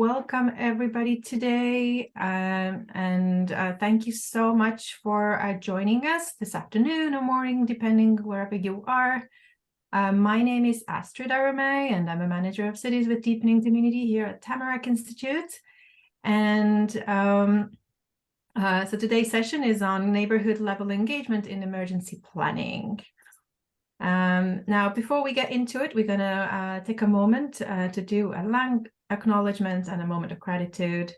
welcome everybody today, and thank you so much for joining us this afternoon or morning, depending wherever you are. My name is Astrid Aramay, and I'm a manager of studies with deepening community here at Tamarack Institute. And so today's session is on neighborhood-level engagement in emergency planning. Now, before we get into it, we're going to take a moment to do a long acknowledgement and a moment of gratitude.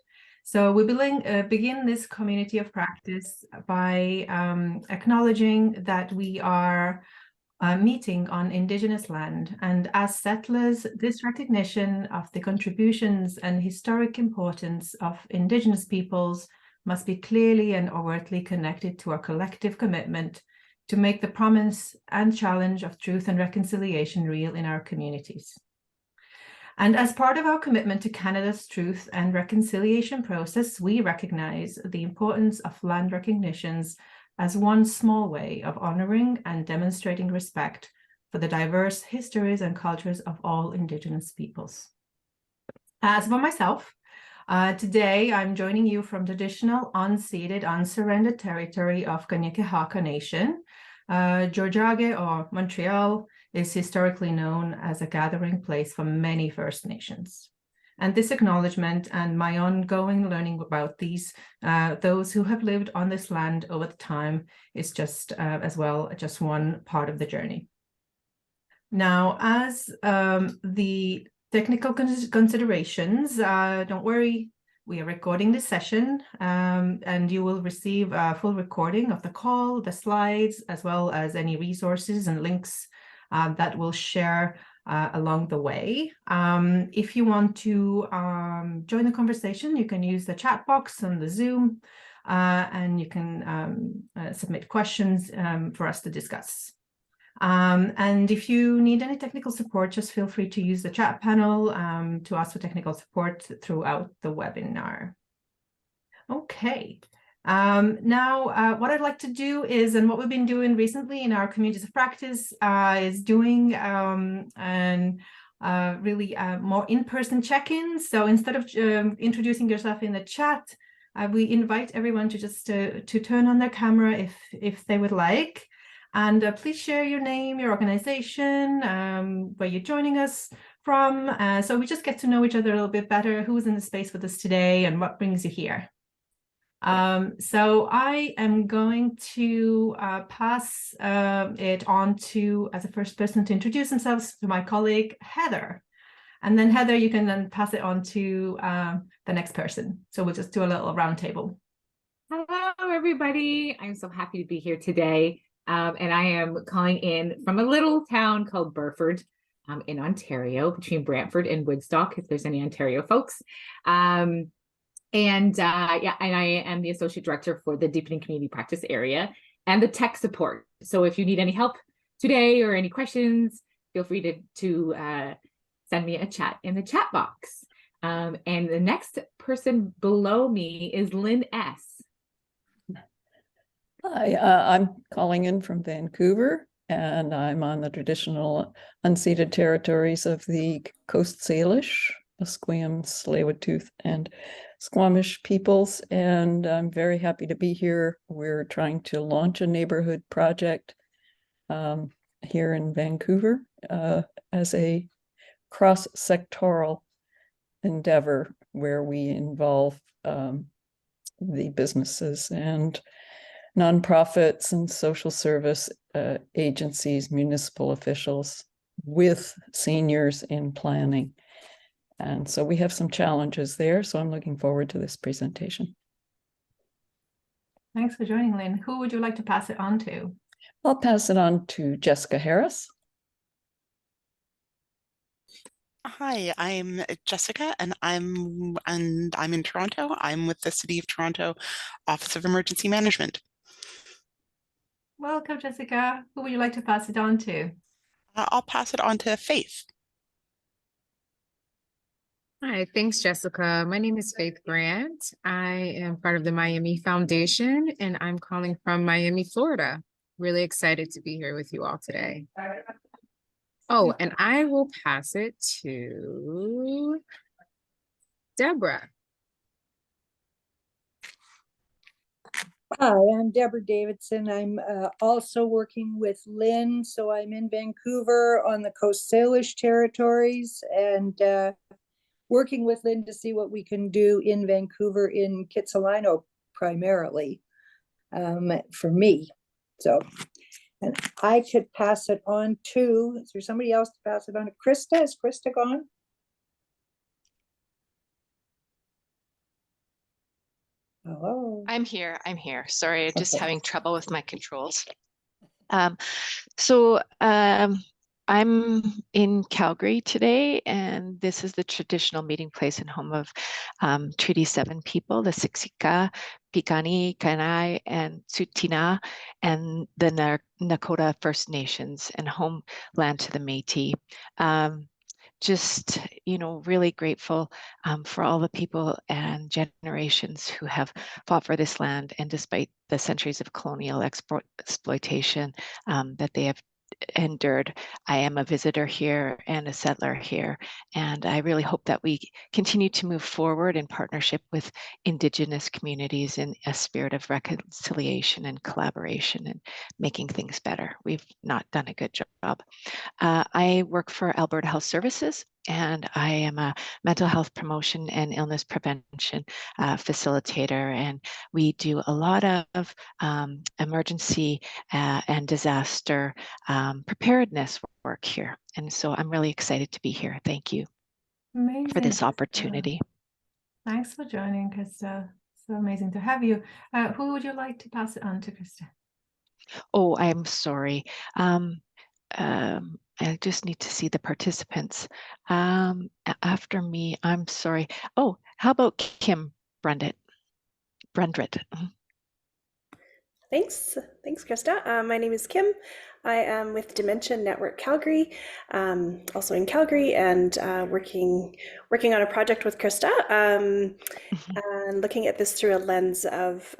So we begin this community of practice by acknowledging that we are meeting on Indigenous land, and as settlers, this recognition of the contributions and historic importance of Indigenous peoples must be clearly and overtly connected to our collective commitment to make the promise and challenge of truth and reconciliation real in our communities. And as part of our commitment to Canada's truth and reconciliation process, we recognize the importance of land recognitions as one small way of honoring and demonstrating respect for the diverse histories and cultures of all Indigenous peoples. As for myself, today I'm joining you from traditional unceded, unsurrendered territory of Kanien'kehá:ka Nation. Tiohtià:ke, or Montreal, is historically known as a gathering place for many First Nations. And this acknowledgement and my ongoing learning about those who have lived on this land over the time is just one part of the journey. Now, as the technical considerations, don't worry, we are recording this session, and you will receive a full recording of the call, the slides, as well as any resources and links that we'll share along the way. If you want to join the conversation, you can use the chat box on the Zoom, and you can submit questions for us to discuss. And if you need any technical support, just feel free to use the chat panel to ask for technical support throughout the webinar. Okay. Now, what I'd like to do is, and what we've been doing recently in our communities of practice, is doing really more in-person check-ins. So instead of introducing yourself in the chat, we invite everyone to just to turn on their camera if they would like. And please share your name, your organization, where you're joining us from. So we just get to know each other a little bit better, who's in the space with us today and what brings you here. So I am going to pass it on to, as a first person to introduce themselves, to my colleague, Heather. And then Heather, you can then pass it on to the next person. So we'll just do a little roundtable. Hello, everybody. I'm so happy to be here today. And I am calling in from a little town called Burford in Ontario, between Brantford and Woodstock, if there's any Ontario folks. And I am the Associate Director for the Deepening Community Practice area and the tech support. So if you need any help today or any questions, feel free to send me a chat in the chat box. And the next person below me is Lynn S. Hi, I'm calling in from Vancouver, and I'm on the traditional unceded territories of the Coast Salish, Musqueam, Tsleil-Waututh, and Squamish peoples, and I'm very happy to be here. We're trying to launch a neighborhood project here in Vancouver as a cross-sectoral endeavor where we involve the businesses and nonprofits and social service agencies, municipal officials with seniors in planning. And so we have some challenges there. So I'm looking forward to this presentation. Thanks for joining, Lynn. Who would you like to pass it on to? I'll pass it on to Jessica Harris. Hi, I'm Jessica, and I'm in Toronto. I'm with the City of Toronto Office of Emergency Management. Welcome, Jessica. Who would you like to pass it on to? I'll pass it on to Faith. Hi, thanks, Jessica. My name is Faith Grant. I am part of the Miami Foundation, and I'm calling from Miami, Florida. Really excited to be here with you all today. Oh, and I will pass it to Deborah. Hi, I'm Deborah Davidson. I'm also working with Lynn. So I'm in Vancouver on the Coast Salish territories and working with Lynn to see what we can do in Vancouver in Kitsilano primarily for me. So, and I could pass it on to, is there somebody else to pass it on to? Krista? Is Krista gone? Hello. I'm here. I'm here. Sorry, just Okay. having trouble with my controls. So I'm in Calgary today, and this is the traditional meeting place and home of Treaty 7 people, the Siksika, Piikani, Kainai, and Tsuut'ina, and the Nakota First Nations, and homeland to the Métis. Just, really grateful for all the people and generations who have fought for this land, and despite the centuries of colonial exploitation that they have endured. I am a visitor here and a settler here, and I really hope that we continue to move forward in partnership with Indigenous communities in a spirit of reconciliation and collaboration and making things better. We've not done a good job. I work for Alberta Health Services, and I am a mental health promotion and illness prevention facilitator. And we do a lot of emergency and disaster preparedness work here. And so I'm really excited to be here. Thank you Amazing, for this Krista. opportunity. Thanks for joining, Krista. So amazing to have you. Who would you like to pass it on to, Krista? Oh, I'm sorry. I just need to see the participants. After me, I'm sorry. Oh, how about Kim Brundit? Thanks, Krista. My name is Kim. I am with Dementia Network Calgary, also in Calgary, and working on a project with Krista, and looking at this through a lens of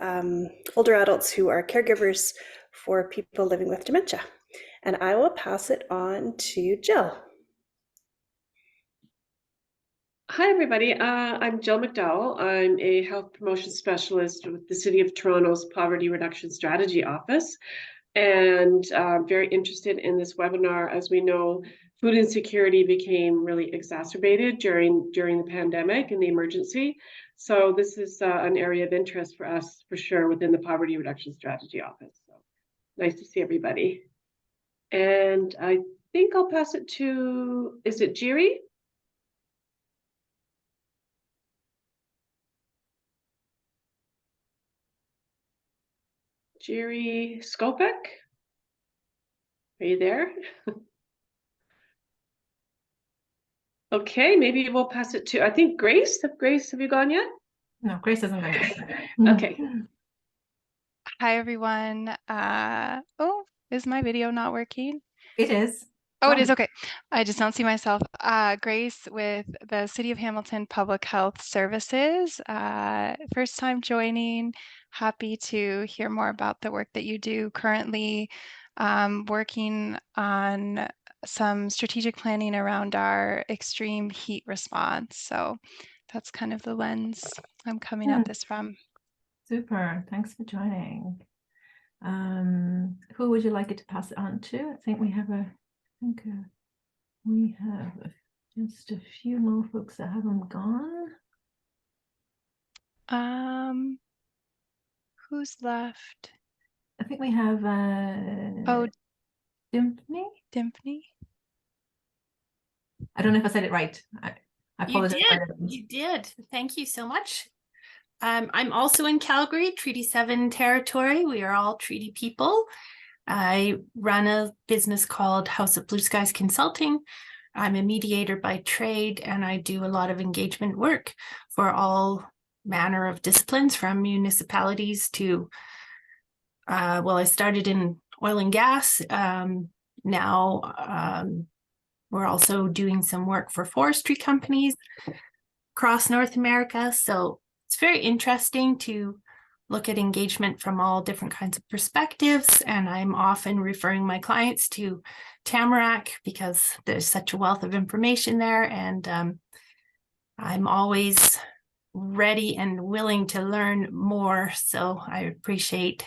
older adults who are caregivers for people living with dementia. And I will pass it on to Jill. Hi, everybody. I'm Jill McDowell. I'm a health promotion specialist with the City of Toronto's Poverty Reduction Strategy Office, and very interested in this webinar. As we know, food insecurity became really exacerbated during the pandemic and the emergency. So this is an area of interest for us, for sure, within the Poverty Reduction Strategy Office. So nice to see everybody. And I think I'll pass it to, is it Jiri? Jiri Skopek? Are you there? Okay, maybe we'll pass it to, I think, Grace. Grace, have you gone yet? No, Grace hasn't gone yet. Okay. Hi, everyone. Oh, is my video not working? It is. Oh, it is. Okay. I just don't see myself. Grace with the City of Hamilton Public Health Services. First time joining. Happy to hear more about the work that you do currently, working on some strategic planning around our extreme heat response. So that's kind of the lens I'm coming at this from. Super. Thanks for joining. Who would you like it to pass it on to? I think we have just a few more folks that haven't gone. Who's left? I think we have Oh, Dimpney. Dimpney. I don't know if I said it right. I apologize. You did. Thank you so much. I'm also in Calgary, Treaty 7 territory. We are all treaty people. I run a business called House of Blue Skies Consulting. I'm a mediator by trade, and I do a lot of engagement work for all manner of disciplines, from municipalities to, I started in oil and gas. Now we're also doing some work for forestry companies across North America. So it's very interesting to look at engagement from all different kinds of perspectives. And I'm often referring my clients to Tamarack because there's such a wealth of information there. And I'm always ready and willing to learn more. So I appreciate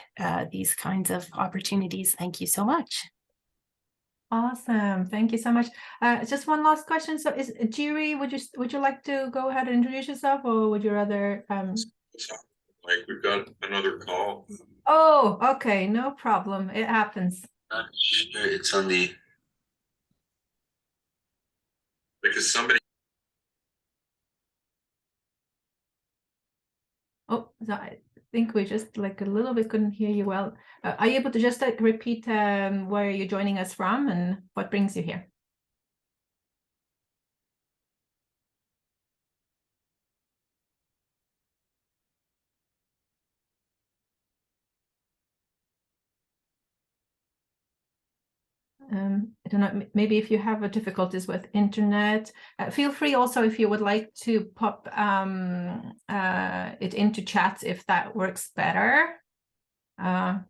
these kinds of opportunities. Thank you so much. Awesome. Thank you so much. Just one last question. So is Jiri, would you like to go ahead and introduce yourself, or would you rather Like we've got another call. Oh, okay, no problem. It happens. It's on the because somebody. Oh, so I think we just like a little bit couldn't hear you well. Are you able to just like repeat where you're joining us from and what brings you here? I don't know, maybe if you have difficulties with internet, feel free also if you would like to pop it into chat if that works better. I'm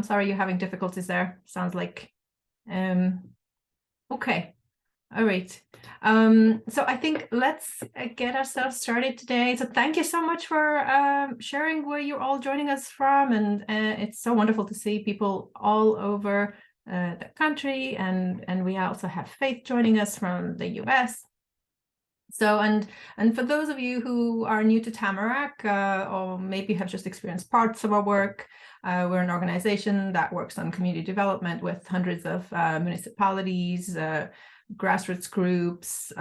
sorry you're having difficulties there. Sounds like, okay. All right. So I think let's get ourselves started today. So thank you so much for sharing where you're all joining us from. And it's so wonderful to see people all over the country. And we also have Faith joining us from the US. So, and for those of you who are new to Tamarack, or maybe have just experienced parts of our work, we're an organization that works on community development with hundreds of municipalities, grassroots groups,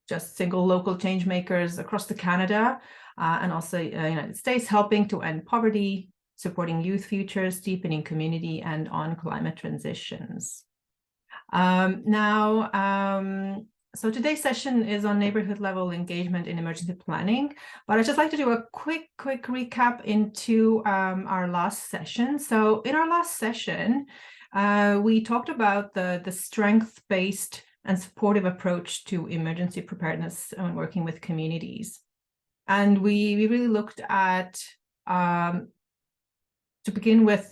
just single local change makers across the Canada, and also United States, helping to end poverty, supporting youth futures, deepening community, and on climate transitions. So today's session is on neighborhood level engagement in emergency planning, but I'd just like to do a quick recap into our last session. So in our last session, we talked about the strength-based and supportive approach to emergency preparedness when working with communities. And we really looked at, to begin with,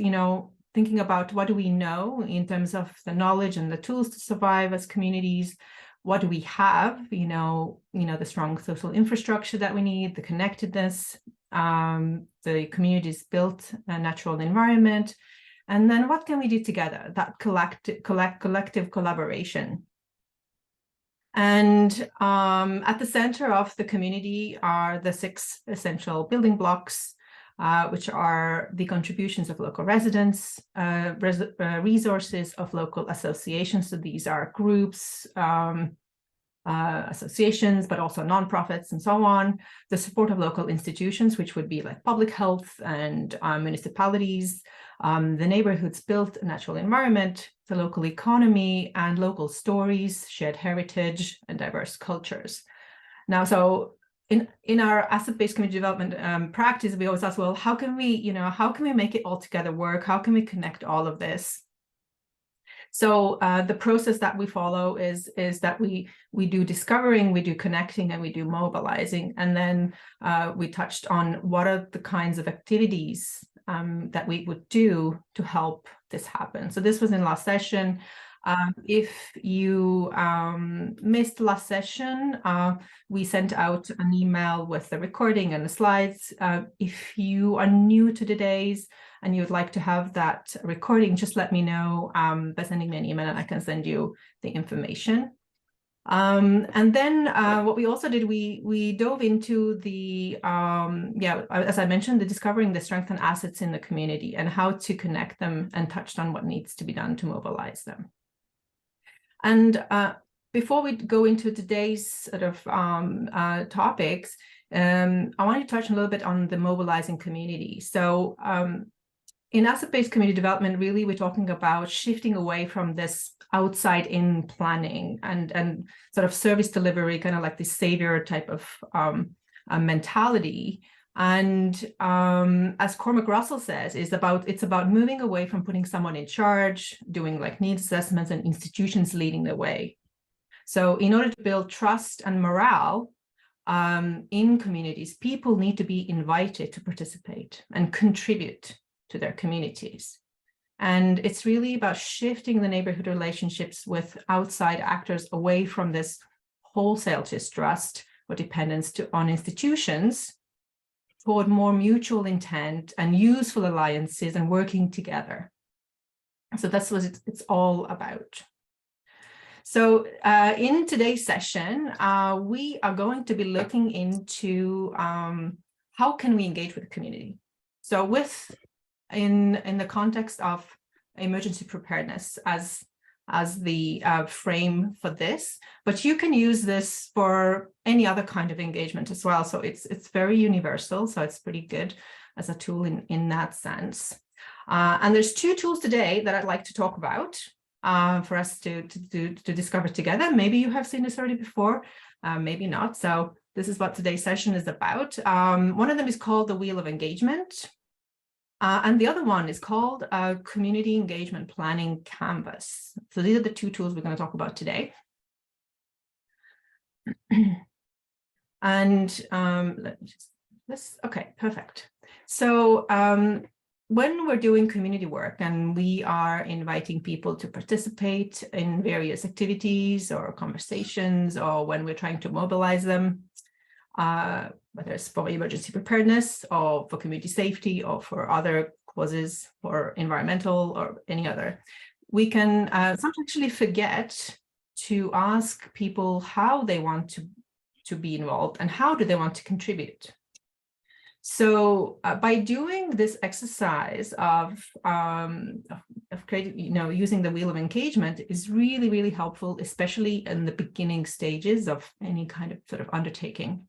thinking about what do we know in terms of the knowledge and the tools to survive as communities. What do we have? The strong social infrastructure that we need, the connectedness, the communities built a natural environment, and then what can we do together? That collective collaboration. And at the center of the community are the 6 essential building blocks, which are the contributions of local residents, resources of local associations. So these are groups, associations, but also nonprofits and so on. The support of local institutions, which would be like public health and municipalities, the neighborhoods built a natural environment, the local economy, and local stories, shared heritage, and diverse cultures. Now, so in our asset-based community development practice, we always ask, well, how can we make it all together work? How can we connect all of this? So the process that we follow is that we do discovering, we do connecting, and we do mobilizing. And then we touched on what are the kinds of activities that we would do to help this happen. So this was in last session. If you missed last session, we sent out an email with the recording and the slides. If you are new to today's and you'd like to have that recording, just let me know by sending me an email and I can send you the information. And then what we also did, we dove into the, as I mentioned, the discovering the strengths and assets in the community and how to connect them, and touched on what needs to be done to mobilize them. And before we go into today's sort of topics, I want to touch a little bit on the mobilizing community. So in asset-based community development, really, we're talking about shifting away from this outside-in planning and sort of service delivery, kind of like this savior type of mentality. And as Cormac Russell says, it's about moving away from putting someone in charge, doing like needs assessments, and institutions leading the way. So in order to build trust and morale in communities, people need to be invited to participate and contribute to their communities. And it's really about shifting the neighborhood relationships with outside actors away from this wholesale distrust or dependence on institutions toward more mutual intent and useful alliances and working together. So that's what it's all about. So in today's session, we are going to be looking into how can we engage with the community. So in the context of emergency preparedness as the frame for this, but you can use this for any other kind of engagement as well. So it's very universal, so it's pretty good as a tool in that sense. And there's two tools today that I'd like to talk about for us to discover together. Maybe you have seen this already before, maybe not. So this is what today's session is about. One of them is called the Wheel of Engagement. And the other one is called Community Engagement Planning Canvas. So these are the two tools we're going to talk about today. And let me just, okay, perfect. So when we're doing community work and we are inviting people to participate in various activities or conversations, or when we're trying to mobilize them, whether it's for emergency preparedness or for community safety or for other causes or environmental or any other, we can sometimes actually forget to ask people how they want to be involved and how do they want to contribute. So by doing this exercise of creating, using the Wheel of Engagement is really, really helpful, especially in the beginning stages of any kind of sort of undertaking.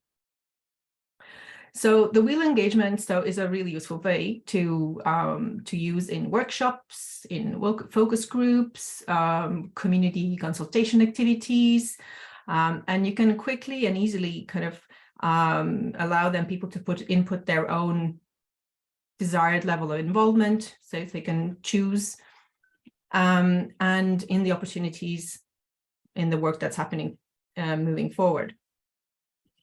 So the Wheel Engagement is a really useful way to use in workshops, in focus groups, community consultation activities, and you can quickly and easily kind of allow people to input their own desired level of involvement, so if they can choose, and in the opportunities in the work that's happening moving forward.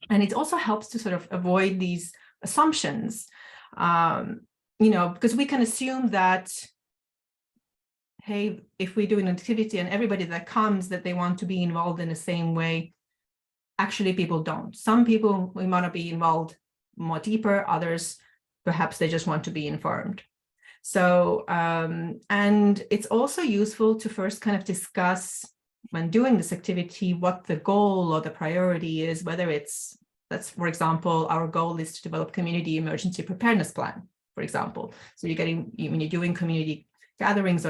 And it also helps to sort of avoid these assumptions, because we can assume that, hey, if we do an activity and everybody that comes that they want to be involved in the same way, actually people don't. Some people we want to be involved more deeper, others perhaps they just want to be informed. So and it's also useful to first kind of discuss when doing this activity what the goal or the priority is, whether that's for example our goal is to develop community emergency preparedness plan, for example. So when you're doing community gatherings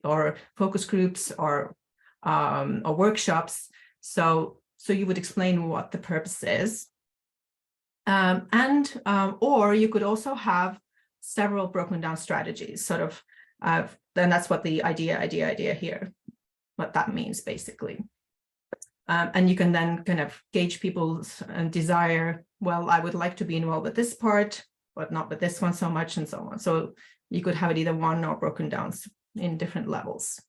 or focus groups or workshops, so you would explain what the purpose is, or you could also have several broken down strategies, sort of, then that's what the idea here, what that means basically. And you can then kind of gauge people's desire. Well, I would like to be involved with this part, but not with this one so much, and so on. So you could have it either one or broken down in different levels.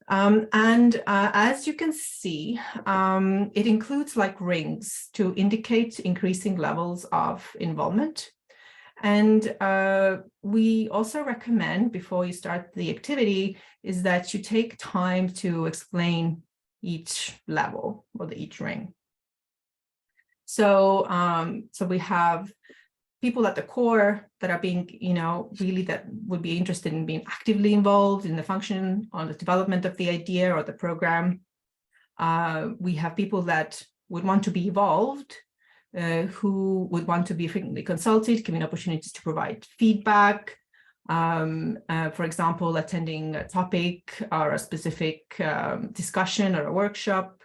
As you can see, it includes like rings to indicate increasing levels of involvement. And we also recommend before you start the activity is that you take time to explain each level or each ring. So, so we have people at the core that are being, really that would be interested in being actively involved in the function on the development of the idea or the program. We have people that would want to be involved, who would want to be frequently consulted, given opportunities to provide feedback. For example, attending a topic or a specific discussion or a workshop.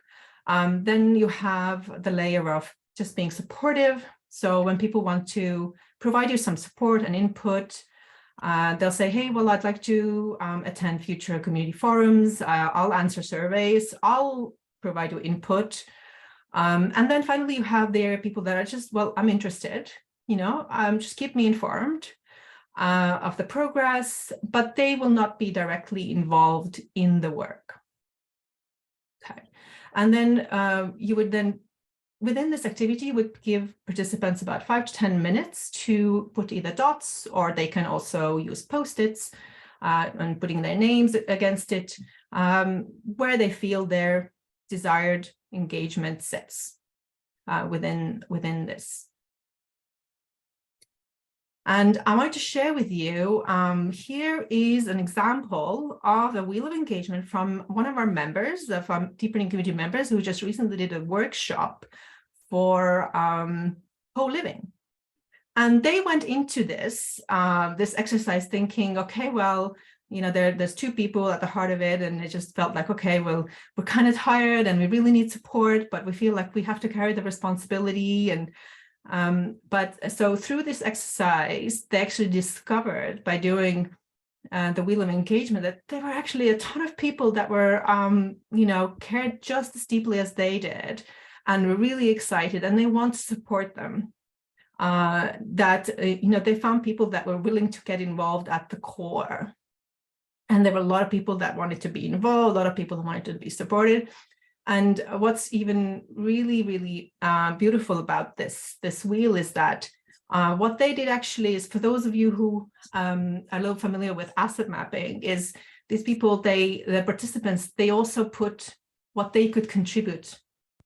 Then you have the layer of just being supportive. So when people want to provide you some support and input, they'll say, hey, well, I'd like to attend future community forums. I'll answer surveys. I'll provide you input. And then finally, you have there people that are just, well, I'm interested, just keep me informed of the progress, but they will not be directly involved in the work. Okay. And then you would then, within this activity, would give participants about 5 to 10 minutes to put either dots, or they can also use Post-its and putting their names against it, where they feel their desired engagement sits within this. And I want to share with you, here is an example of a wheel of engagement from one of our members, from Deepening Community members, who just recently did a workshop for co-living. And they went into this exercise thinking, okay, well, you know, there's two people at the heart of it, and it just felt like, okay, well, we're kind of tired and we really need support, but we feel like we have to carry the responsibility. And but so through this exercise, they actually discovered by doing the wheel of engagement that there were actually a ton of people that were, you know, cared just as deeply as they did and were really excited, and they want to support them. You know, they found people that were willing to get involved at the core. And there were a lot of people that wanted to be involved, a lot of people who wanted to be supported. And what's even really, really beautiful about this wheel is that what they did actually is, for those of you who are a little familiar with asset mapping, is these people, the participants, they also put what they could contribute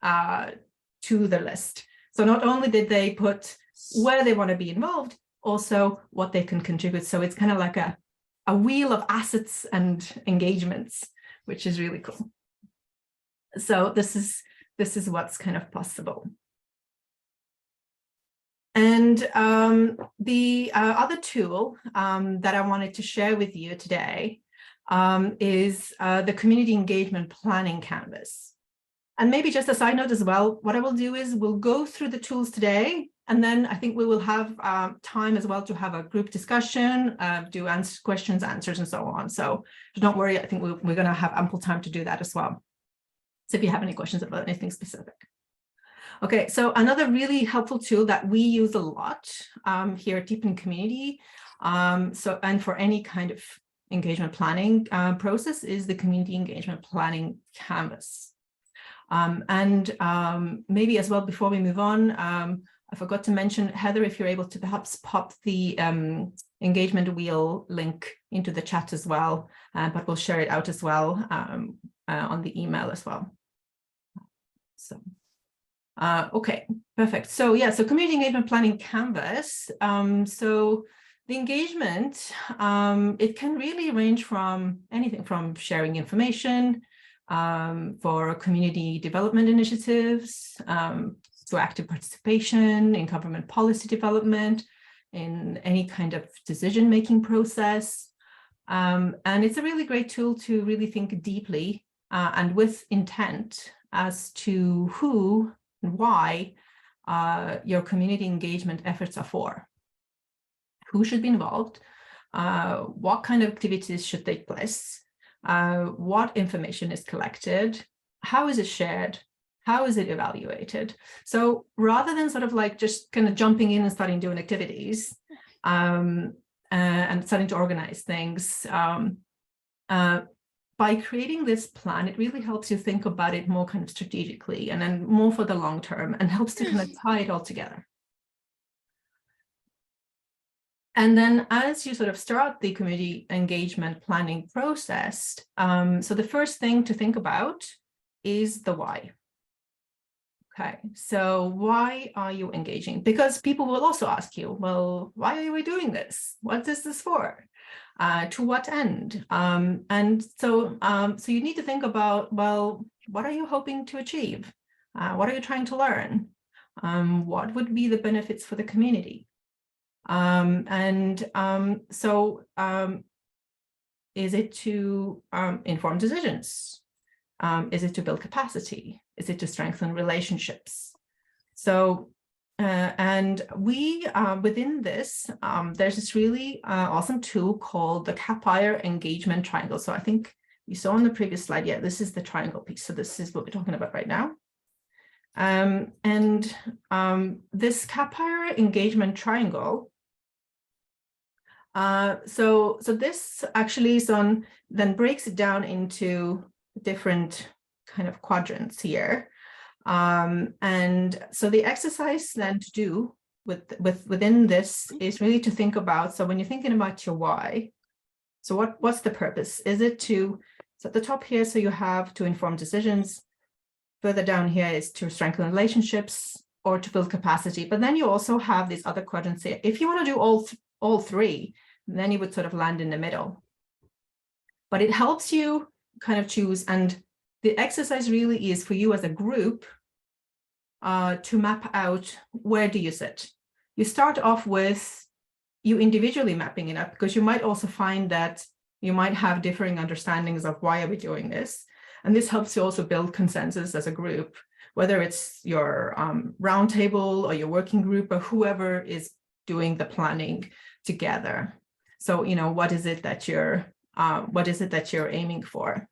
to the list. So not only did they put where they want to be involved, also what they can contribute. So it's kind of like a wheel of assets and engagements, which is really cool. So this is what's kind of possible. And the other tool that I wanted to share with you today is the Community Engagement Planning Canvas. And maybe just a side note as well, what I will do is we'll go through the tools today, and then I think we will have time as well to have a group discussion, do questions, answers, and so on. So don't worry, I think we're going to have ample time to do that as well. So if you have any questions about anything specific. Okay, so another really helpful tool that we use a lot here at Deepening Community, and for any kind of engagement planning process, is the Community Engagement Planning Canvas. Maybe as well, before we move on, I forgot to mention, Heather, if you're able to perhaps pop the engagement wheel link into the chat as well, but we'll share it out as well on the email as well. So, okay, perfect. So yeah, so Community Engagement Planning Canvas. So the engagement, it can really range from anything from sharing information for community development initiatives, so active participation in government policy development, in any kind of decision-making process. And it's a really great tool to really think deeply and with intent as to who and why your community engagement efforts are for. Who should be involved? What kind of activities should take place? What information is collected? How is it shared? How is it evaluated? So rather than sort of like just kind of jumping in and starting doing activities and starting to organize things, by creating this plan, it really helps you think about it more kind of strategically and then more for the long term, and helps to kind of tie it all together. And then as you sort of start the community engagement planning process, so the first thing to think about is the why. Okay, so why are you engaging? Because people will also ask you, well, why are we doing this? What is this for? To what end? And so you need to think about, well, what are you hoping to achieve? What are you trying to learn? What would be the benefits for the community? Is it to inform decisions? Is it to build capacity? Is it to strengthen relationships? So, and we, within this, there's this really awesome tool called the Capire Engagement Triangle. So I think you saw on the previous slide, yeah, this is the triangle piece. So this is what we're talking about right now. This Capire Engagement Triangle, so this actually is then breaks it down into different kind of quadrants here. And so the exercise then to do within this is really to think about, so when you're thinking about your why, so what's the purpose? Is it to, so at the top here, so you have to inform decisions, further down here is to strengthen relationships or to build capacity. But then you also have these other quadrants here. If you want to do all three, then you would sort of land in the middle. But it helps you kind of choose, and the exercise really is for you as a group to map out where do you sit. You start off with you individually mapping it up, because you might also find that you might have differing understandings of why are we doing this. And this helps you also build consensus as a group, whether it's your roundtable or your working group or whoever is doing the planning together. So, you know, what is it that you're aiming for?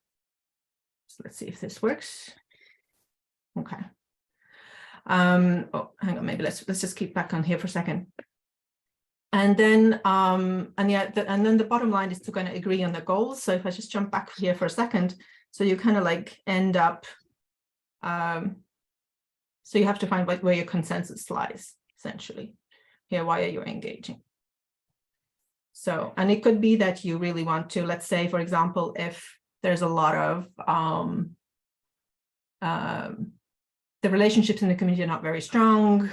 So let's see if this works. Okay. Oh, hang on, maybe let's just keep back on here for a second. And then, and then the bottom line is to kind of agree on the goals. So if I just jump back here for a second, so you kind of like end up, so you have to find where your consensus lies, essentially. Here, why are you engaging? So, and it could be that you really want to, let's say, for example, if there's a lot of, the relationships in the community are not very strong,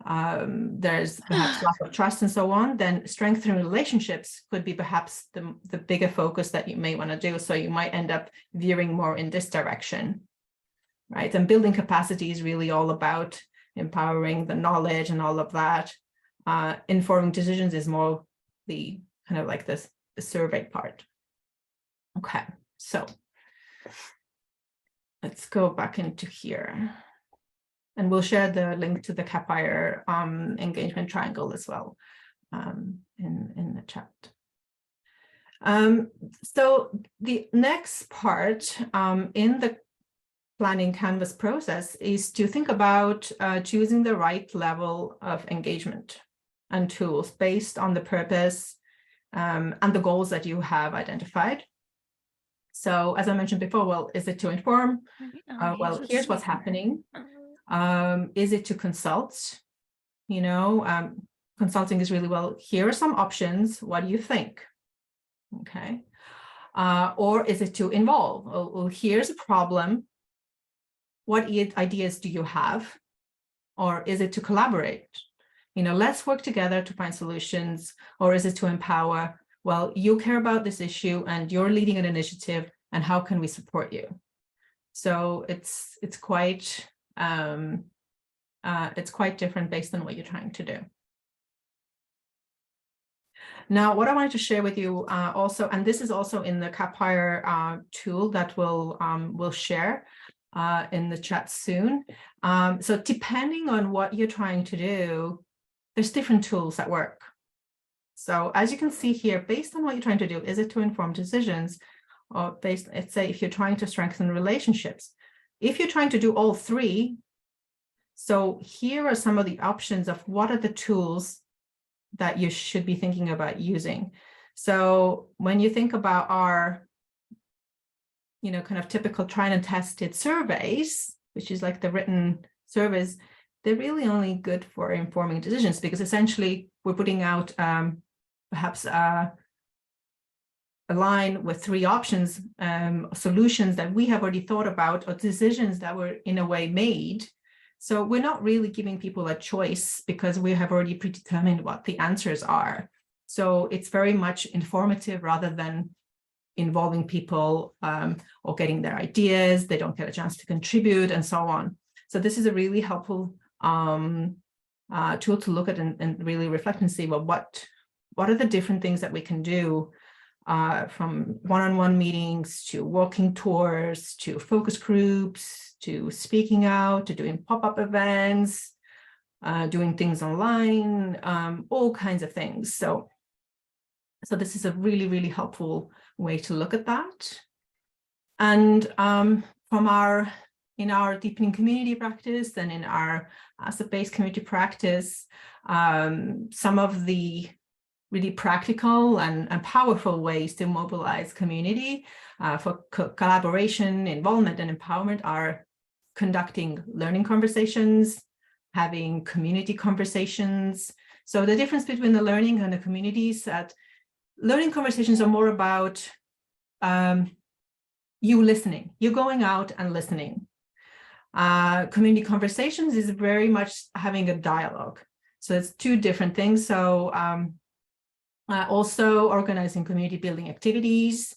there's perhaps lack of trust and so on, then strengthening relationships could be perhaps the bigger focus that you may want to do. So you might end up veering more in this direction, right? And building capacity is really all about empowering the knowledge and all of that. Informing decisions is more the kind of like the survey part. Okay, so let's go back into here. And we'll share the link to the CAPIRE engagement triangle as well in the chat. So the next part in the planning canvas process is to think about choosing the right level of engagement and tools based on the purpose and the goals that you have identified. So as I mentioned before, well, is it to inform? Well, here's what's happening. Is it to consult? You know, consulting is really, well, here are some options. What do you think? Okay. Or is it to involve? Well, here's a problem. What ideas do you have? Or is it to collaborate? You know, let's work together to find solutions. Or is it to empower? Well, you care about this issue and you're leading an initiative, and how can we support you? So it's quite different based on what you're trying to do. Now, what I wanted to share with you also, and this is also in the CAPIRE tool that we'll share in the chat soon. So depending on what you're trying to do, there's different tools that work. So as you can see here, based on what you're trying to do, is it to inform decisions, or based, let's say, if you're trying to strengthen relationships, if you're trying to do all three. So here are some of the options of what are the tools that you should be thinking about using. So when you think about our, you know, kind of typical tried and tested surveys, which is like the written surveys, they're really only good for informing decisions, because essentially we're putting out perhaps a line with three options, solutions that we have already thought about, or decisions that were in a way made. So we're not really giving people a choice because we have already predetermined what the answers are. So it's very much informative rather than involving people or getting their ideas. They don't get a chance to contribute and so on. So this is a really helpful tool to look at and really reflect and see, well, what are the different things that we can do, from one-on-one meetings to walking tours to focus groups to speaking out to doing pop-up events, doing things online, all kinds of things. So this is a really, really helpful way to look at that. And in our deepening community practice and in our asset-based community practice, some of the really practical and powerful ways to mobilize community for collaboration, involvement, and empowerment are conducting learning conversations, having community conversations. So the difference between the learning and the community is that learning conversations are more about, you listening, you're going out and listening. Community conversations is very much having a dialogue. So it's two different things. So also organizing community building activities,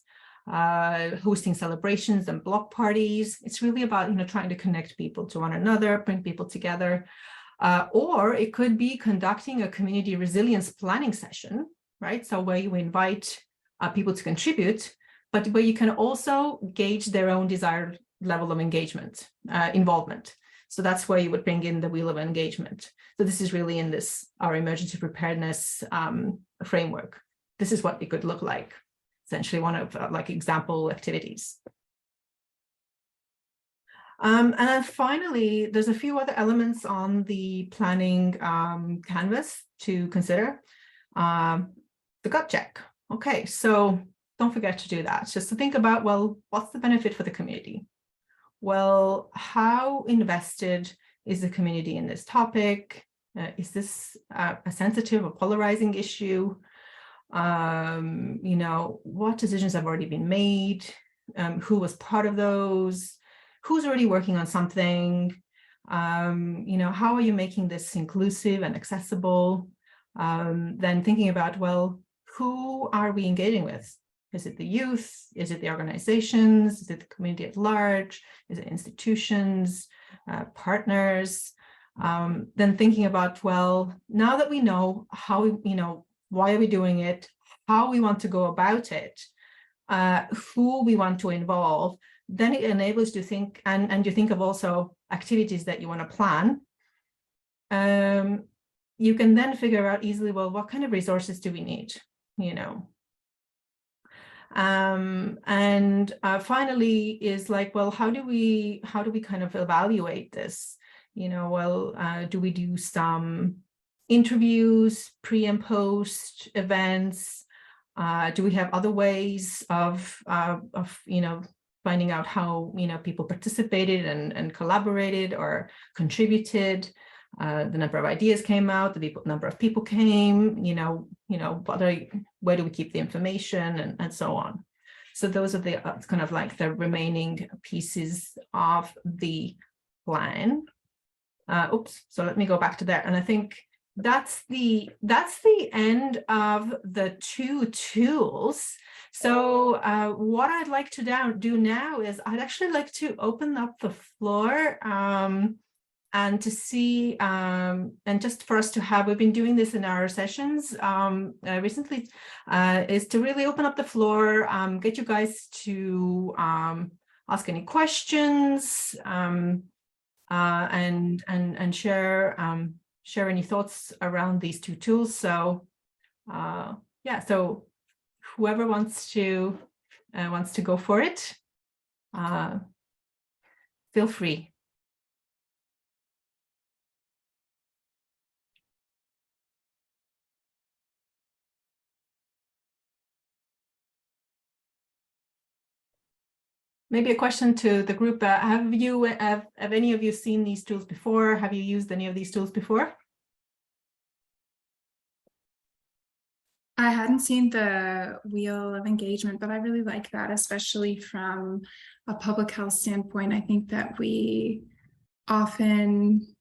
hosting celebrations and block parties. It's really about, trying to connect people to one another, bring people together. Or it could be conducting a community resilience planning session, right? So where you invite people to contribute, but where you can also gauge their own desired level of engagement, involvement. So that's where you would bring in the wheel of engagement. So this is really in our emergency preparedness framework. This is what it could look like. Essentially one of like example activities. And then finally, there's a few other elements on the planning canvas to consider. The gut check. Okay, so don't forget to do that. Just to think about, well, what's the benefit for the community? Well, how invested is the community in this topic? Is this a sensitive or polarizing issue? What decisions have already been made? Who was part of those? Who's already working on something? How are you making this inclusive and accessible? Then thinking about, well, who are we engaging with? Is it the youth? Is it the organizations? Is it the community at large? Is it institutions, partners? Then thinking about, well, now that we know how, why are we doing it, how we want to go about it, who we want to involve, then it enables you to think, and you think of also activities that you want to plan. You can then figure out easily, well, what kind of resources do we need, and finally is like, well, how do we kind of evaluate this? Do we do some interviews, pre and post events? Do we have other ways of finding out how people participated and collaborated or contributed? The number of ideas came out, the number of people came, where do we keep the information, and so on. So those are the kind of like the remaining pieces of the plan. So let me go back to there. And I think that's the end of the two tools. So what I'd like to do now is I'd actually like to open up the floor and to see, and just for us to have, we've been doing this in our sessions recently, is to really open up the floor, get you guys to ask any questions, and share any thoughts around these two tools. So yeah, so whoever wants to go for it, feel free. Maybe a question to the group. Have any of you seen these tools before? Have you used any of these tools before? I hadn't seen the wheel of engagement, but I really like that, especially from a public health standpoint. I think that we often,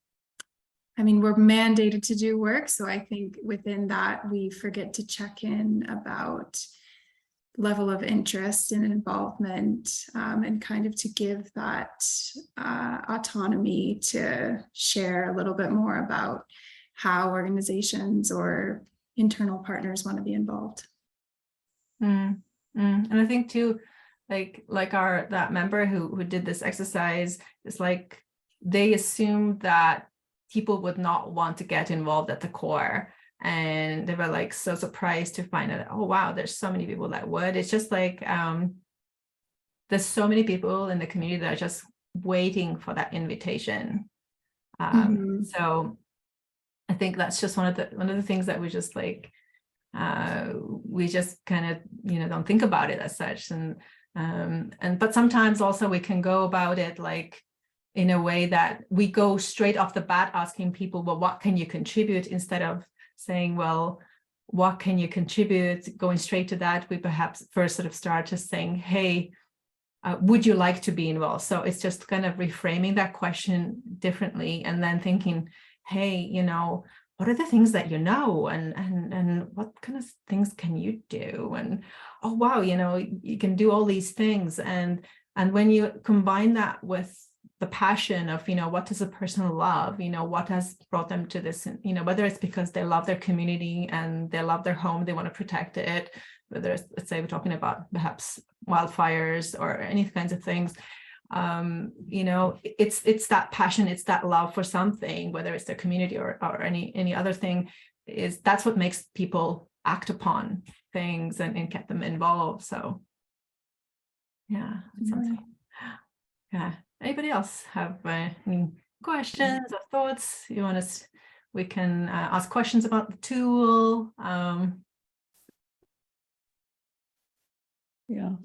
we're mandated to do work. So I think within that, we forget to check in about level of interest and involvement, and kind of to give that autonomy to share a little bit more about how organizations or internal partners want to be involved. And I think too, like that member who did this exercise, is like they assumed that people would not want to get involved at the core. And they were like so surprised to find out, oh wow, there's so many people that would. It's just like there's so many people in the community that are just waiting for that invitation. So I think that's just one of the things that we just like we just kind of don't think about it as such. But sometimes also we can go about it like in a way that we go straight off the bat asking people, well, what can you contribute, instead of saying, well, what can you contribute? Going straight to that, we perhaps first sort of start just saying, hey, would you like to be involved? So it's just kind of reframing that question differently, and then thinking, hey, you know, what are the things that you know, and what kind of things can you do? And oh wow, you know, you can do all these things. And when you combine that with the passion of, you know, what does a person love, you know, what has brought them to this, you know, whether it's because they love their community and they love their home, they want to protect it, whether it's, let's say we're talking about perhaps wildfires or any kinds of things, you know, it's that passion, it's that love for something, whether it's their community or any other thing, that's what makes people act upon things and get them involved. So yeah, yeah. Anybody else have any questions or thoughts? You want us? We can ask questions about the tool. Yeah.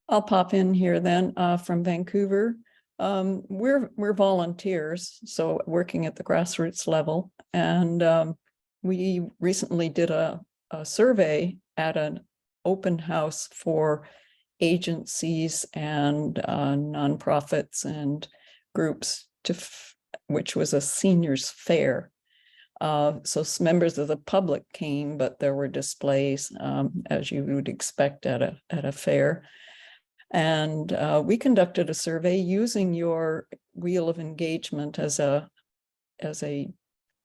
I'll pop in here then from Vancouver. We're volunteers, so working at the grassroots level, and we recently did a survey at an open house for agencies and nonprofits and groups which was a seniors fair. So members of the public came, but there were displays as you would expect at a fair. And we conducted a survey using your wheel of engagement as a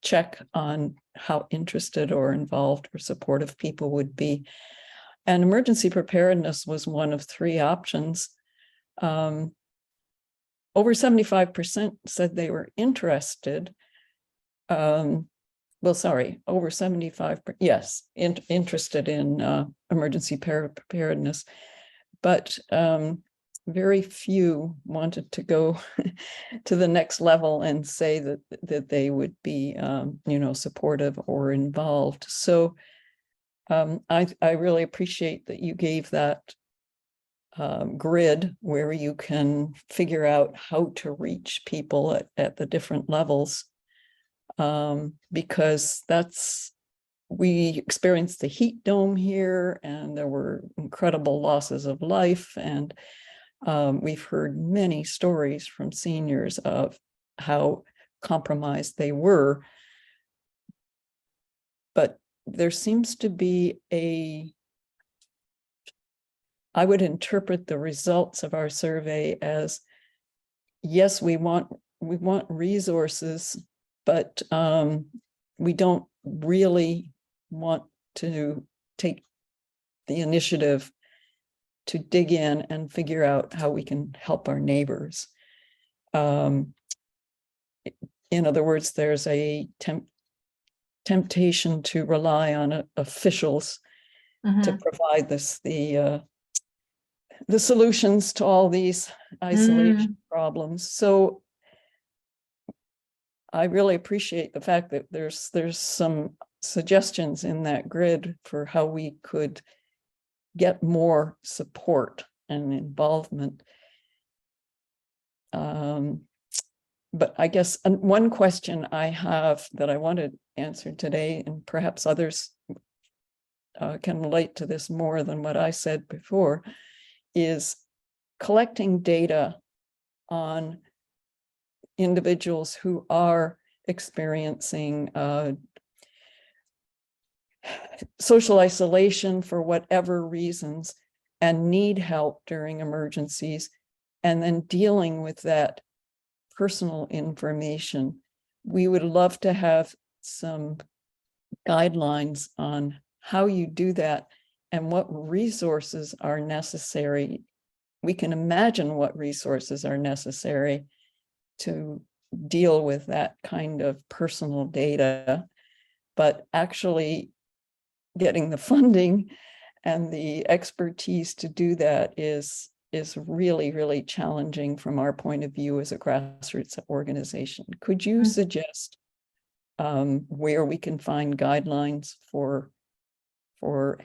check on how interested or involved or supportive people would be. And emergency preparedness was one of 3 options. Over 75% said they were interested. Well, sorry, over 75%, yes, interested in emergency preparedness. But very few wanted to go to the next level and say that they would be, you know, supportive or involved. So I really appreciate that you gave that grid where you can figure out how to reach people at the different levels, because we experienced the heat dome here, and there were incredible losses of life, and we've heard many stories from seniors of how compromised they were. But there seems to be I would interpret the results of our survey as, yes, we want resources, but we don't really want to take the initiative to dig in and figure out how we can help our neighbors. In other words, there's a temptation to rely on officials to provide the solutions to all these isolation problems. So I really appreciate the fact that there's some suggestions in that grid for how we could get more support and involvement. But I guess one question I have that I wanted answered today, and perhaps others can relate to this more than what I said before, is collecting data on individuals who are experiencing social isolation for whatever reasons and need help during emergencies, and then dealing with that personal information. We would love to have some guidelines on how you do that and what resources are necessary. We can imagine what resources are necessary to deal with that kind of personal data, but actually getting the funding and the expertise to do that is really, really challenging from our point of view as a grassroots organization. Could you suggest where we can find guidelines for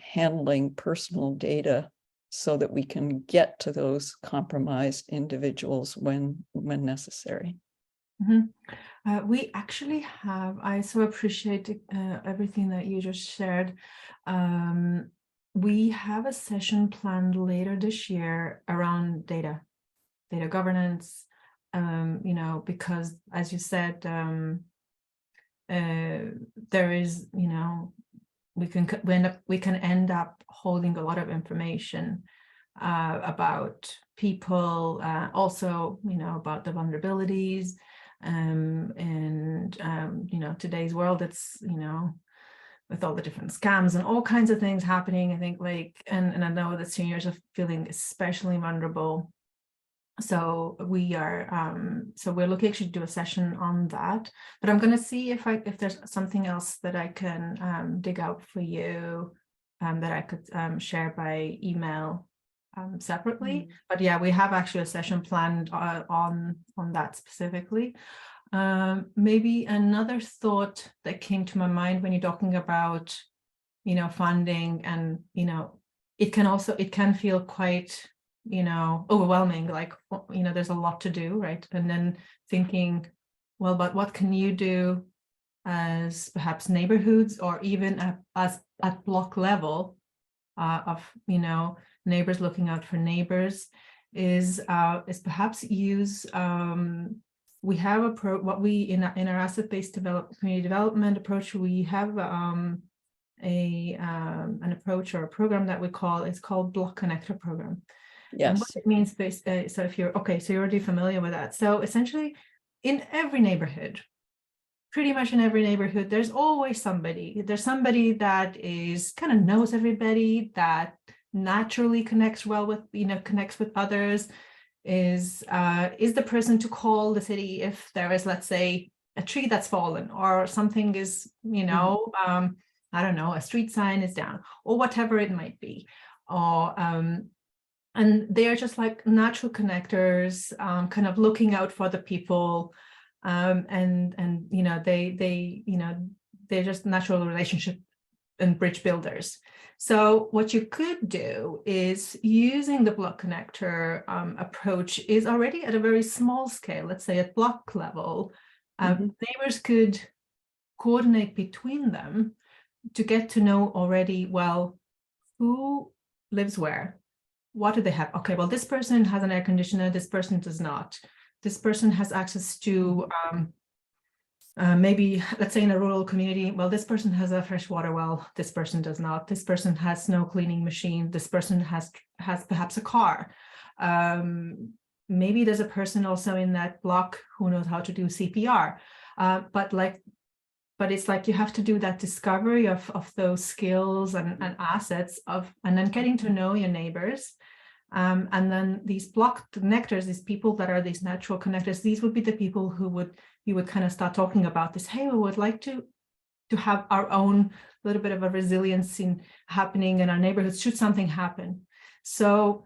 handling personal data so that we can get to those compromised individuals when necessary? We actually have, I so appreciate everything that you just shared. we have a session planned later this year around data governance, you know, because as you said, there is, you know, we can end up holding a lot of information about people, also, you know, about the vulnerabilities, and you know, today's world, it's, you know, with all the different scams and all kinds of things happening, I think, like, and I know that seniors are feeling especially vulnerable. So we are, so we're looking actually to do a session on that, but I'm going to see if there's something else that I can dig out for you, that I could share by email separately. But yeah, we have actually a session planned on that specifically. Maybe another thought that came to my mind when you're talking about, you know, funding, and, you know, it can feel quite, you know, overwhelming, like, you know, there's a lot to do, right? And then thinking, well, but what can you do as perhaps neighborhoods, or even at block level, of, you know, neighbors looking out for neighbors, is perhaps use, we have what we in our asset-based community development approach, we have an approach or a program that we call, it's called Block Connector Program. Yes. And what it means, so if you're okay, so you're already familiar with that. So essentially, in every neighborhood, pretty much in every neighborhood, there's always somebody. There's somebody that is kind of knows everybody, that naturally connects well with, you know, connects with others, is the person to call the city if there is, let's say, a tree that's fallen, or something is, you know, I don't know, a street sign is down, or whatever it might be, or and they're just like natural connectors, kind of looking out for the people, and you know, they you know, they're just natural relationship and bridge builders. So what you could do is, using the block connector approach, is already at a very small scale, let's say at block level, neighbors could coordinate between them to get to know already, well, who lives where, what do they have? Okay, well, this person has an air conditioner, this person does not. This person has access to maybe, let's say in a rural community, well, this person has a fresh water well, this person does not. This person has snow cleaning machine, this person has perhaps a car. Maybe there's a person also in that block who knows how to do CPR. But it's like you have to do that discovery of those skills and assets and then getting to know your neighbors. And then these block connectors, these people that are these natural connectors, these would be the people who you would kind of start talking about this. Hey, we would like to have our own little bit of a resilience happening in our neighborhoods should something happen. So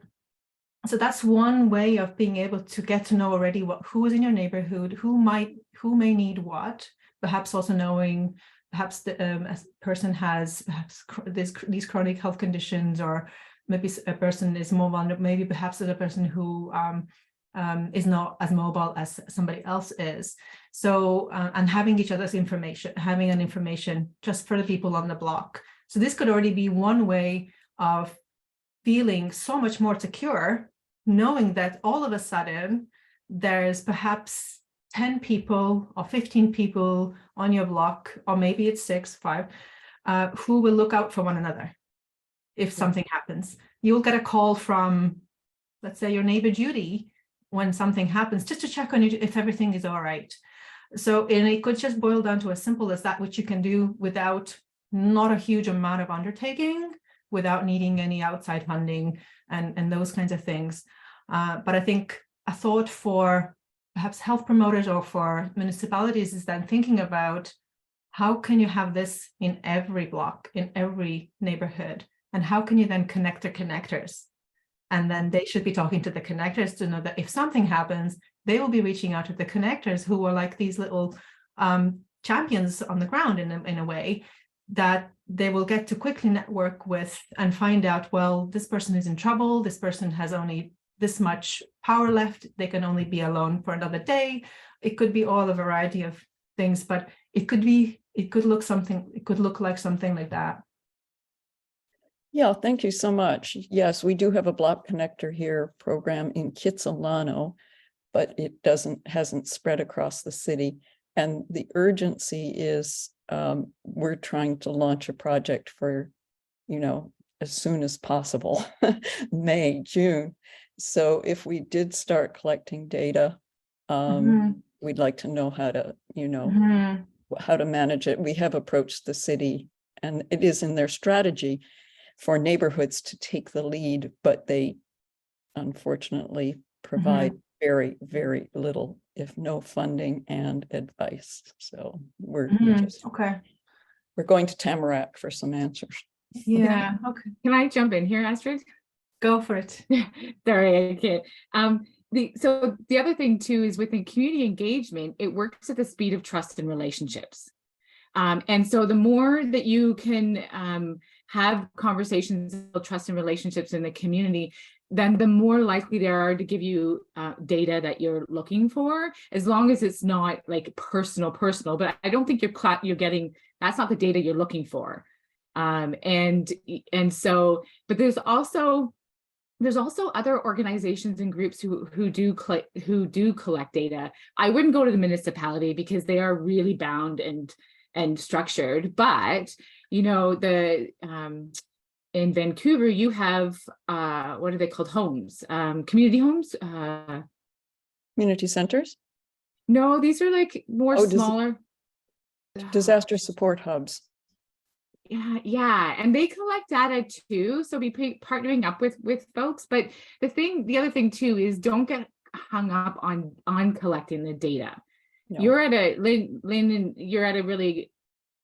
that's one way of being able to get to know already who is in your neighborhood, who may need what. Perhaps also knowing, perhaps a person has perhaps these chronic health conditions, or maybe a person is more vulnerable, maybe perhaps there's a person who is not as mobile as somebody else is. So, and having each other's information, having an information just for the people on the block. So this could already be one way of feeling so much more secure, knowing that all of a sudden there's perhaps 10 people or 15 people on your block, or maybe it's 5, who will look out for one another. If something happens, you'll get a call from, let's say, your neighbor Judy when something happens, just to check on you if everything is all right. So, and it could just boil down to as simple as that, which you can do without not a huge amount of undertaking, without needing any outside funding and those kinds of things. But I think a thought for perhaps health promoters or for municipalities is then thinking about, how can you have this in every block, in every neighborhood? And how can you then connect the connectors? And then they should be talking to the connectors to know that if something happens, they will be reaching out to the connectors, who are like these little champions on the ground in a way, that they will get to quickly network with and find out, well, this person is in trouble, this person has only this much power left, they can only be alone for another day. It could be all a variety of things, but it could look like something like that. Yeah, thank you so much. Yes, we do have a block connector here program in Kitsilano, but it hasn't spread across the city. And the urgency is we're trying to launch a project for, as soon as possible, May, June. So if we did start collecting data, we'd like to know how to, how to manage it. We have approached the city, and it is in their strategy for neighborhoods to take the lead, but they unfortunately provide very, very little, if no funding and advice. So we're going to Tamarack for some answers. Yeah. Okay. Can I jump in here, Astrid? Go for it. Sorry, I can't. So the other thing too is within community engagement, it works at the speed of trust and relationships. And so the more that you can have conversations about trust and relationships in the community, then the more likely they are to give you data that you're looking for, as long as it's not like personal, but I don't think you're getting, that's not the data you're looking for. And so, but there's also other organizations and groups who do collect data. I wouldn't go to the municipality because they are really bound and structured, but in Vancouver you have what are they called, homes, community homes, community centers. No, these are like more smaller disaster support hubs. Yeah, and they collect data too, so we partnering up with folks. But the other thing too is don't get hung up on collecting the data. No. You're at a Lynn, you're at a really,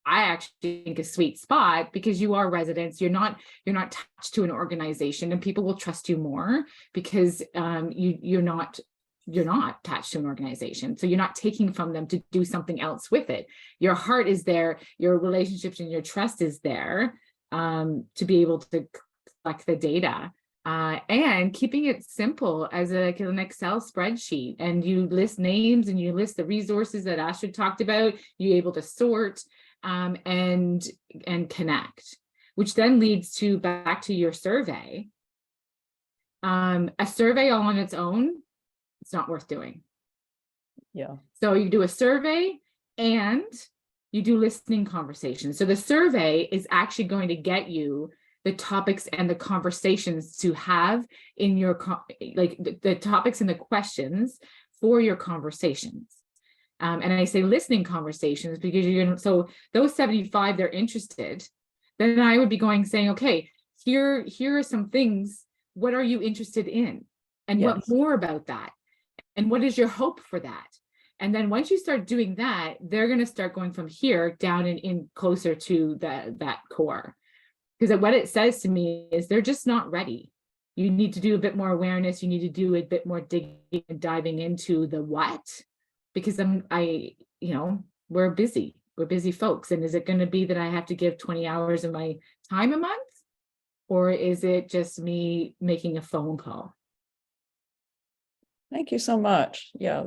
I actually think, a sweet spot, because you are residents. You're not attached to an organization, and people will trust you more because you're not attached to an organization. So you're not taking from them to do something else with it. Your heart is there, your relationships and your trust is there to be able to collect the data. And keeping it simple as an Excel spreadsheet, and you list names and you list the resources that Astrid talked about. You're able to sort and connect, which then leads back to your survey. A survey all on its own, it's not worth doing. Yeah. So you do a survey and you do listening conversations. So the survey is actually going to get you the topics and the conversations to have in your, the topics and the questions for your conversations. And I say listening conversations because so those 75, they're interested. Then I would be saying, okay, here are some things. What are you interested in? And what more about that? And what is your hope for that? And then once you start doing that, they're going to start going from here down and in closer to that core. Because what it says to me is they're just not ready. You need to do a bit more awareness. You need to do a bit more digging and diving into the what, because we're busy folks. And is it going to be that I have to give 20 hours of my time a month? Or is it just me making a phone call? Thank you so much. Yeah,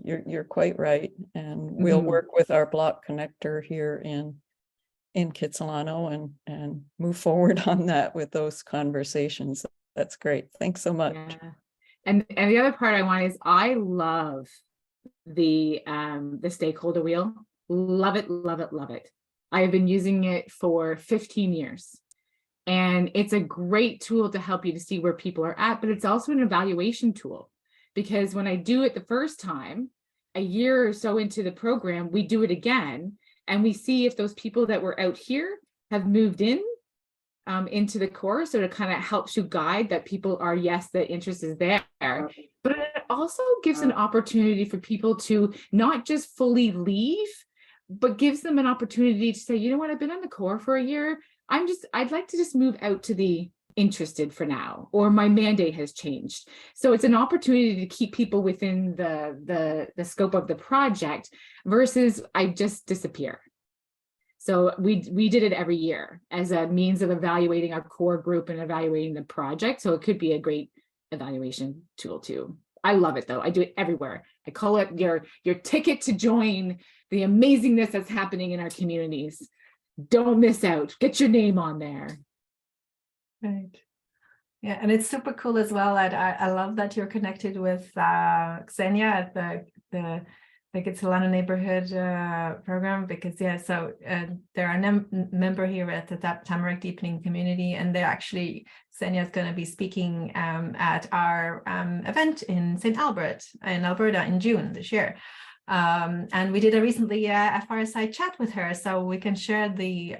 you're quite right. And we'll work with our block connector here in Kitsilano and move forward on that with those conversations. That's great. Thanks so much. Yeah. And the other part I want is I love the stakeholder wheel. Love it, love it, love it. I have been using it for 15 years. And it's a great tool to help you to see where people are at, but it's also an evaluation tool. Because when I do it the first time, a year or so into the program, we do it again, and we see if those people that were out here have moved into the core. So it kind of helps you guide that people are, yes, the interest is there, but it also gives an opportunity for people to not just fully leave, but gives them an opportunity to say, you know what, I've been on the core for a year. I'd like to just move out to the interested for now, or my mandate has changed. So it's an opportunity to keep people within the scope of the project versus I just disappear. So we did it every year as a means of evaluating our core group and evaluating the project. So it could be a great evaluation tool too. I love it though. I do it everywhere. I call it your ticket to join the amazingness that's happening in our communities. Don't miss out. Get your name on there. Right. Yeah, and it's super cool as well. I love that you're connected with Xenia at the like it's Solana neighborhood program, because so there are a member here at the Tamarack Deepening Community, and they're actually, Xenia is going to be speaking at our event in St. Albert in Alberta in June this year. And we did recently a fireside chat with her, so we can share the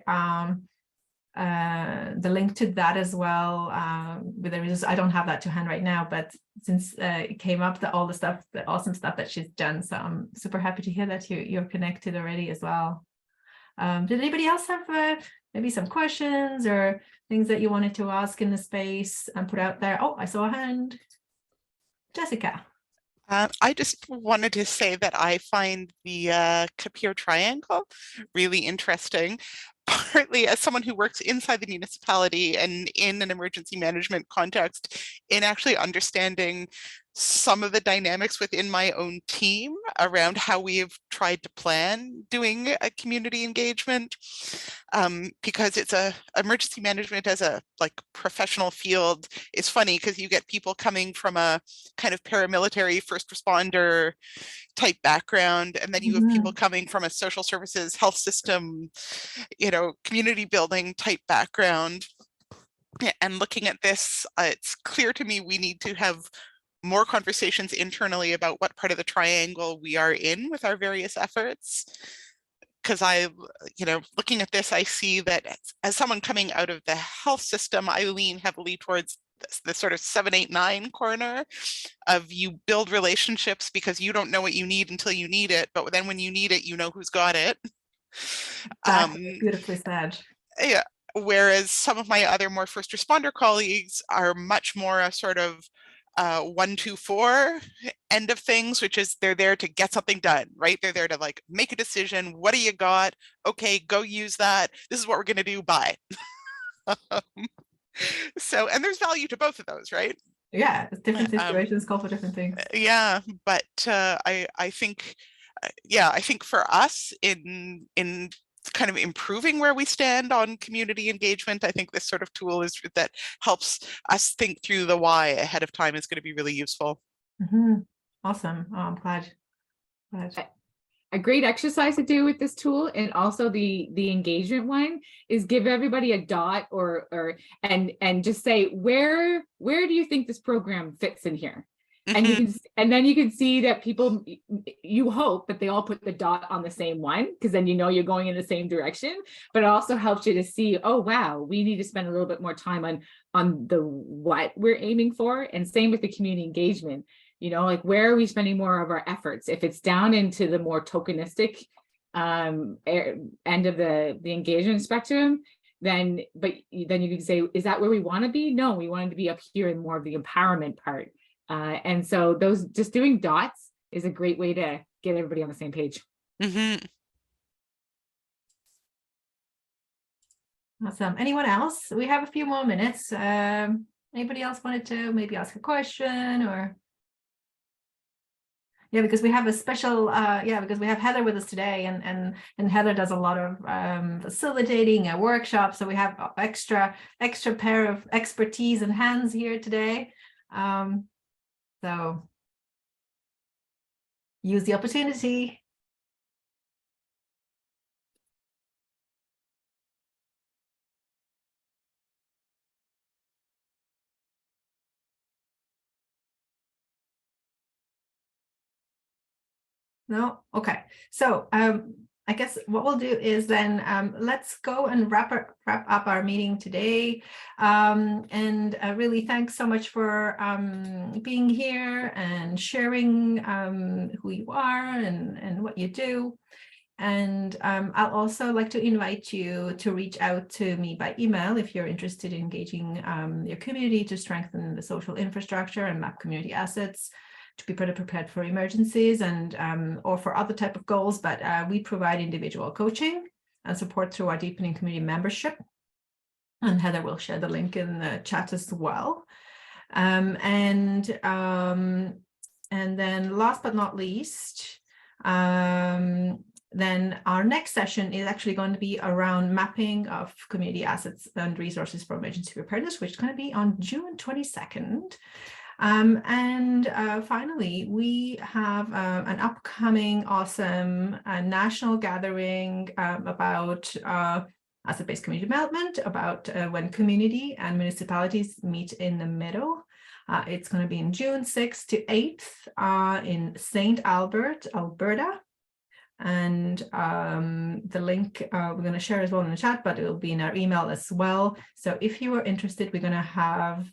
link to that as well. With the results, I don't have that to hand right now, but since it came up, all the stuff, the awesome stuff that she's done, so I'm super happy to hear that you're connected already as well. Did anybody else have maybe some questions or things that you wanted to ask in the space and put out there? Oh, I saw a hand. Jessica. I just wanted to say that I find the Kapir triangle really interesting, partly as someone who works inside the municipality and in an emergency management context, in actually understanding some of the dynamics within my own team around how we have tried to plan doing a community engagement, because it's emergency management as a professional field is funny, because you get people coming from a kind of paramilitary first responder type background, and then you have people coming from a social services health system, community building type background. And looking at this, it's clear to me we need to have more conversations internally about what part of the triangle we are in with our various efforts. Because looking at this, I see that as someone coming out of the health system, I lean heavily towards the sort of 7, 8, 9 corner of you build relationships because you don't know what you need until you need it. But then when you need it, you know who's got it. Beautifully said. Yeah. Whereas some of my other more first responder colleagues are much more a sort of 1, 2, 4 end of things, which is they're there to get something done, right? They're there to make a decision. What do you got? Okay, go use that. This is what we're going to do. Bye. So, and there's value to both of those, right? Yeah, different situations call for different things. Yeah, but I think, I think for us in kind of improving where we stand on community engagement, I think this sort of tool that helps us think through the why ahead of time is going to be really useful. Awesome. Oh, I'm glad. A great exercise to do with this tool, and also the engagement one, is give everybody a dot and just say where do you think this program fits in here? And then you can see that people, you hope that they all put the dot on the same one, because then you're going in the same direction. But it also helps you to see, oh wow, we need to spend a little bit more time on the what we're aiming for. And same with the community engagement. Where are we spending more of our efforts? If it's down into the more tokenistic end of the engagement spectrum, then you can say, is that where we want to be? No, we wanted to be up here in more of the empowerment part. And so those, just doing dots is a great way to get everybody on the same page. Awesome. Anyone else? We have a few more minutes. Anybody else wanted to maybe ask a question or? Yeah, because we have a special, because we have Heather with us today, and Heather does a lot of facilitating a workshop. So we have extra pair of expertise and hands here today. So use the opportunity. No? Okay. So I guess what we'll do is then let's go and wrap up our meeting today. And really thanks so much for being here and sharing who you are and what you do. And I'll also like to invite you to reach out to me by email if you're interested in engaging your community to strengthen the social infrastructure and map community assets, to be better prepared for emergencies and or for other type of goals. But we provide individual coaching and support through our deepening community membership. And Heather will share the link in the chat as well. And then last but not least, then our next session is actually going to be around mapping of community assets and resources for emergency preparedness, which is going to be on June 22nd. Finally, we have an upcoming awesome national gathering about asset-based community development, about when community and municipalities meet in the middle. It's going to be in June 6th to 8th in St. Albert, Alberta. And the link we're going to share as well in the chat, but it will be in our email as well. So if you are interested, we're going to have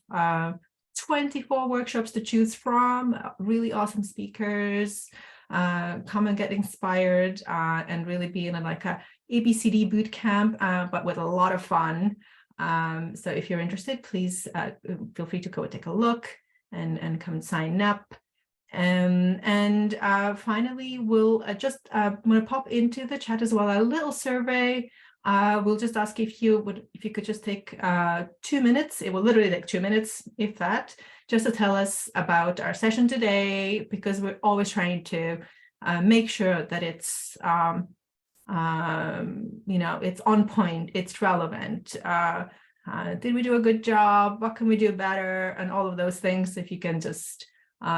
24 workshops to choose from, really awesome speakers. Come and get inspired and really be in like a ABCD boot camp, but with a lot of fun. So if you're interested, please feel free to go take a look and come sign up. Finally, we'll I'm going to pop into the chat as well a little survey. We'll just ask if you could just take 2 minutes. It will literally take 2 minutes, if that, just to tell us about our session today, because we're always trying to make sure that it's it's on point, it's relevant. Did we do a good job? What can we do better? And all of those things. If you can just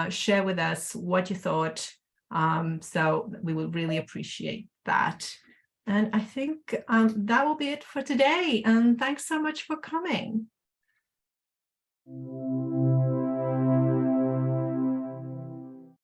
share with us what you thought. So we would really appreciate that. And I think that will be it for today. And thanks so much for coming.